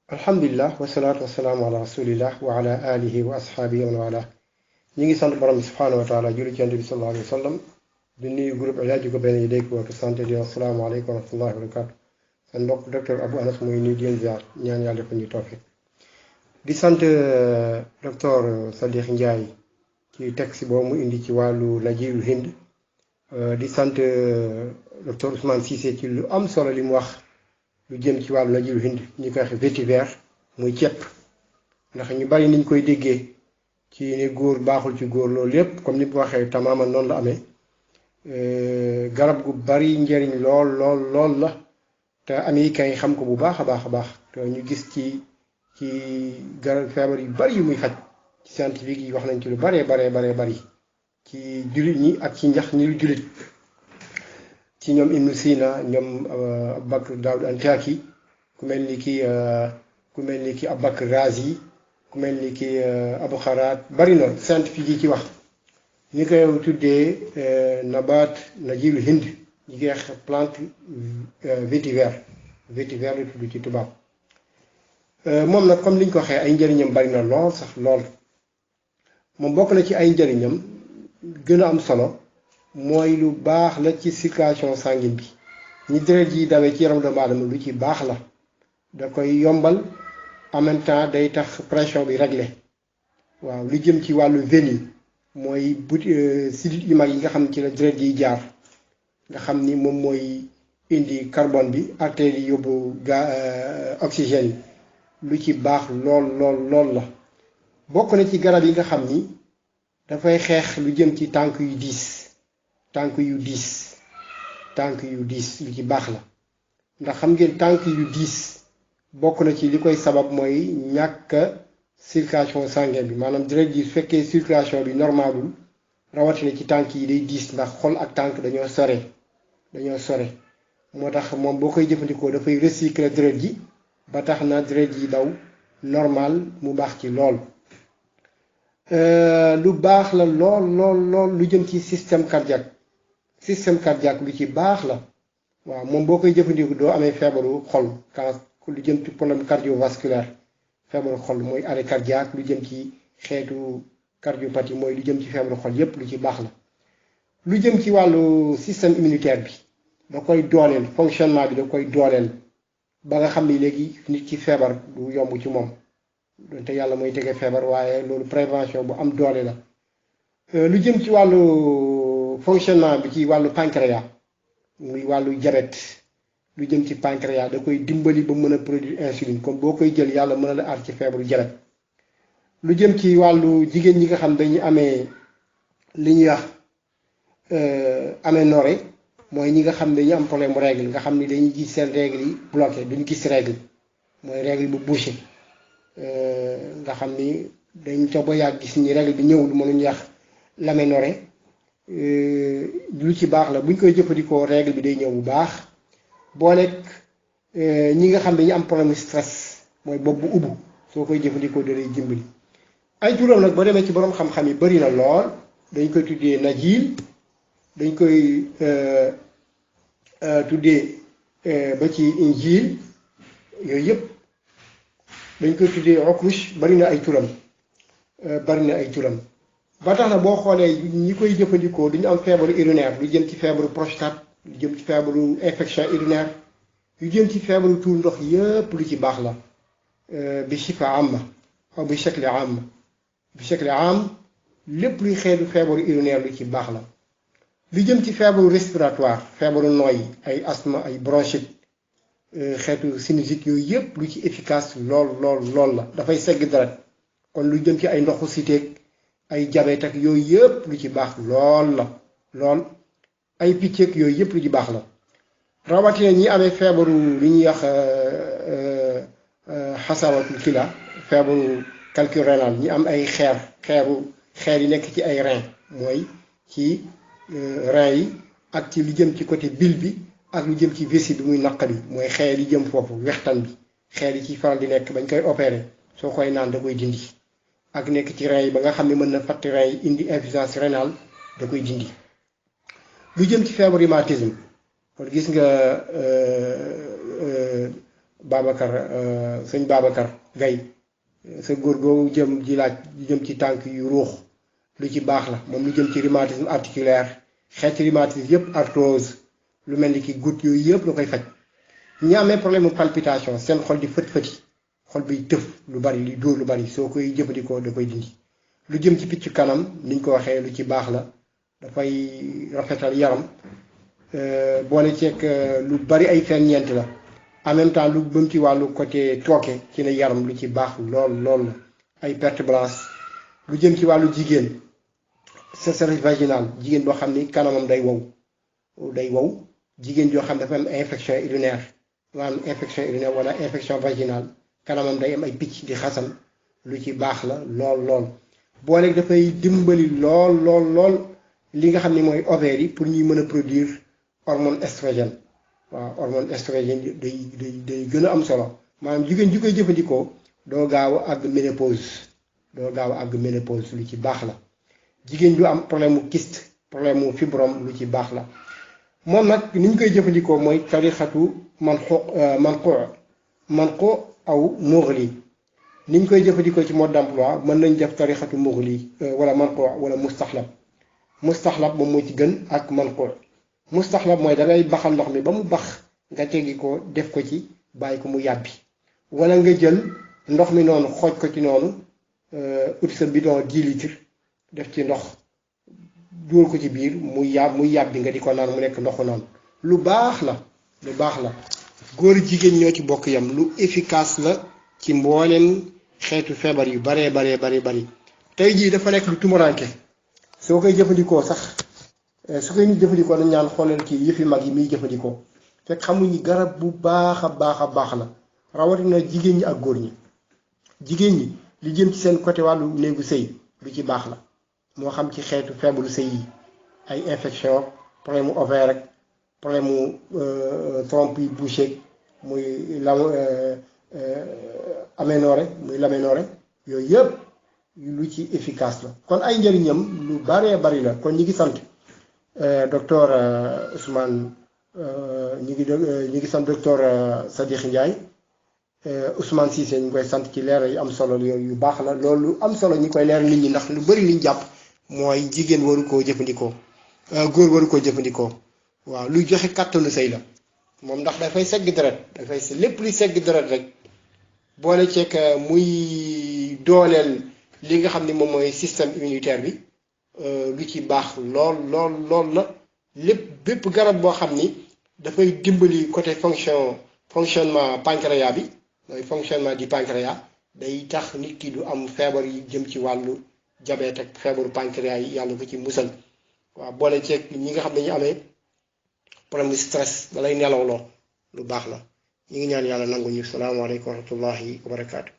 alhamdulillah wasalaatu wasalaamu ala rasulillah wa ala alihi wa ashaabihi wa man wala ñi ngi sant borom bi subhanahu wa taala julli ci yonent bi sallallahu alayhi wa sallam di nuyu groupe Alaaji ko benn yi dégg woote santé di assalaamu aleykum wa rahmatullahi wa barakatu seen mbokk docteur Abou Anas mooy nuyu di leen ziar ñaan yàlla defal ñu tawfiq di sant docteur Sadikh Ndiaye ci texte boobu mu indi ci wàllu Najiyul Hind di sant docteur Ousmane Cissé ci lu am solo li mu wax lu jëm ci wàllu Najiyul Hind ñu koy wax vétiver muy ceeb ndax ñu bari niñ koy déggee ci ne góor baaxul ci góor loolu lépp comme ni mu waxee tamaama noonu la amee garab gu bari njëriñ lool la te américains yi xam ko bu baax a baax te ñu gis ci garab feebar yu bari yu muy faj ci scientifique yi wax nañ ci lu baree bari ci jullit ñi ak ci njax ñi lu jullit ci ñoom Ibn Sina ñoom Abubakar Daawud Antaki ku mel ni ki Abubakar Razi ku mel ni ki Abu Xaraat bari na scientifique yi ci wax ñi koy tuddee nabaat Najiyul Hind ñi koy wax plante vétiver la tudd ci tubaab moom nag comme liñ ko waxee ay njëriñam bari na lool sax lool moom bokk na ci ay njëriñam gën a am solo mooy lu baax la ci circulation sanguine bi ñi deret yi dawee ci yaram doomu aadama lu ci baax la da koy yombal en même temps day tax pression bi réglé waaw lu jëm ci wàllu veine yi mooy sidit yu mag yi nga xam ne ci la deret yi jaar nga xam ni moom mooy indi carbone bi artère yi yóbbu oxygène yi lu ci baax lool la bokk na ci garab yi nga xam ni dafay xeex lu jëm ci tànk yu diis lu ci baax la ndax xam ngeen tànk yu diis bokk na ci li koy sabab mooy ñàkk circulation sanguine bi maanaam deret ji su fekkee circulation bi normalul rawatina ci tànk yi day diis ndax xol ak tànk dañoo sore moo tax moom boo koy jëfandikoo dafay recycler deret ji ba tax na deret ji daw normal mu baax ci lool lu baax la lool lu jëm ci système cardiaque lu ci baax la waaw moom boo koy jëfandikoo doo amee feebaru xol lu jëm ci problème cardiovasculaire feebaru xol mooy arrêt cardiaque lu jëm ci xeetu cardiopathie mooy lu jëm ci feebaru xol yépp lu ci baax la lu jëm ci wàllu système immunitaire bi da koy dooleel fonctionnement bi da koy dooleel ba nga xam ni léegi nit ci feebar du yomb ci moom donte yàlla mooy tege feebar waaye loolu prévention bu am doole la lu jëm ci wàllu fonctionnement bi ci wàllu pancréas muy wàllu diabète lu jëm ci pancréas da koy dimbali ba mën a produire insuline comme boo koy jël yàlla mën a la aar ci feebaru diabète lu jëm ci wàllu jigéen ñi nga xam dañuy amee li ñuy wax aménorrhée mooy ñi nga xam ne dañuy am problème mu règle nga xam ni dañuy gis seen règle yi bloqué duñu gis règle mooy règle bu bouché nga xam ni dañ ca ba yàgg gis ni règle bi ñëwul mënuñu wax l'aménorrhée lu ci baax la buñ koy jëfandikoo règle bi day ñëw bu baax booleeg ñi nga xam dañu am problème stress mooy bopp bu ubbu soo koy jëfandikoo da lay dimbali ay turam nag boo demee ci borom xam-xam yi bari na lool dañ koy tuddee najil dañ koy tuddee ba ci injil yooyu yëpp dañ koy tuddee okrush bari na ay turam ba tax na boo xoolee ñi koy jëfandikoo duñu am feebaru urinaire lu jëm ci feebaru prostate lu jëm ci feebaru infection urinaire yu jëm ci feebaru tuur ndox yëpp lu ci baax la bi shifa amma aw bi shakli am lépp luy xeetu feebaru urinaire lu ci baax la lu jëm ci feebaru respiratoire feebaru nooy ay asthme ay bronchite xeetu sinusite yooyu yëpp lu ci efficace lool la dafay segg deret kon lu jëm ci ay ndoxu siteeg ay diabète ak yooyu yëpp lu ci baax lool ay picc yooyu yëpp lu ci baax la rawatina ñi amee feebaru li ñuy wax xasawatul kila feebaru calcul rénal ñi am ay xeer yi nekk ci ay rein mooy ci rein yi ak ci lu jëm ci côté bile bi ak lu jëm ci vessie bi muy naq bi mooy xeer yi jëm foofu wextan bi xeer yi ci faral di nekk bañ koy opéré soo koy naan da koy dindi ak nekk ci rein yi ba nga xam ne mën na fàtti rein yi indi insuffisance rénale da koy dindi lu jëm ci feebaru rhumatisme kon gis nga Babacar sëñ Babacar Gaye sa góor googu jëm ji laaj jëm ci tànk yu ruux lu ci baax la moom lu jëm ci rhumatisme articulaire xeeti rhumatisme yëpp arthrose lu mel ni ki goutte yooyu yëpp la koy faj ñi amee problème mu palpitation seen xol di fët-fëti xol biy tëf lu bari li dóor lu bari soo koy jëfandikoo da koy dindi lu jëm ci picc kanam niñ ko waxee lu ci baax la dafay rafetal yaram boole ceeg lu bari ay ferñeent la en même temps lu bëm ci wàllu côté tooke ci la yaram lu ci baax lool lool la ay perte blanche lu jëm ci wàllu jigéen sécheresse vaginale jigéen boo xam ni kanamam day wow jigéen joo xam dafa am infection urinaire maanaam infection urinaire wala infection vaginale kanamam day am ay picc di xasan lu ci baax la lool boole dafay dimbali lool li nga xam ni mooy ovaires yi pour ñuy mën a produire hormone estrogène waaw hormone estrogène day gën a am solo maanaam jigéen ji koy jëfandikoo doo gaaw a àgg ménopause lu ci baax la jigéen ju am problème mu kyste problème mu fibrome lu ci baax la moom nag ni ñu koy jëfandikoo mooy tarixatu manqu aw mughli ni ñu koy jëfandikoo ci mode d'emploi mën nañ def tarixatu mughli wala manqu wala mustaxlab moom moo ci gën ak manqu mustaxlab mooy dangay baxal ndox mi ba mu bax nga teggi ko def ko ci bàyyi ko mu yàbbi wala nga jël ndox mi noonu xooj ko ci noonu ut sa bidon 10 litres def ci ndox dugal ko ci biir muy yàbbi nga di ko naan mu nekk ndoxu naan lu baax la góor jigéen ñoo ci bokk yam lu efficace la ci mbooleem xeetu feebar yu bari tey jii dafa nekk lu tumuranke soo koy jëfandikoo sax su koy nit jëfandikoo nañ ñaan xoolal ci yëfi mag yi muy jëfandikoo fekk xamuñu garab bu baax a baax la rawatina jigéen ñi ak góor ñi jigéen ñi li jëm ci seen côté wàllu néegu sëy lu ci baax la moo xam ci xeetu feebaru sëy yi ay infection problème mu ovaire rek problème mu trompe yi bouché muy aménorrhée yooyu yëpp lu ci efficace la kon ay njëriñam lu bari la kon ñi ngi sant docteur Ousmane ñi ngi sant docteur Sadikh Ndiaye Ousmane Cissé ñu koy sant ci leeral yu am solo yooyu yu baax la loolu am solo ñi koy leeral nit ñi ndax lu bari liñ jàpp mooy jigéen waru koo jëfandikoo góor waru koo jëfandikoo waaw luy joxe kàttanu sëy la moom ndax dafay segg deret lépp luy segg deret rek boole ceeg muy dooleel li nga xam ne moom mooy système immunitaire bi lu ci baax lool la bépp garab boo xam ni dafay dimbali côté fonctionnement pancréas bi mooy fonctionnement du pancréas day tax nit ki du am feebar yi jëm ci wàllu diabète ak feebaru pancréas yi yàlla ko ci musal waaw boole ceeg ñi nga xam ne ñu amee problème de stress da lay nelawloo lu baax la ñu ngi ñaan yàlla nangu ñu salaamaaleykum wa rahmatullahi wa barakaatu.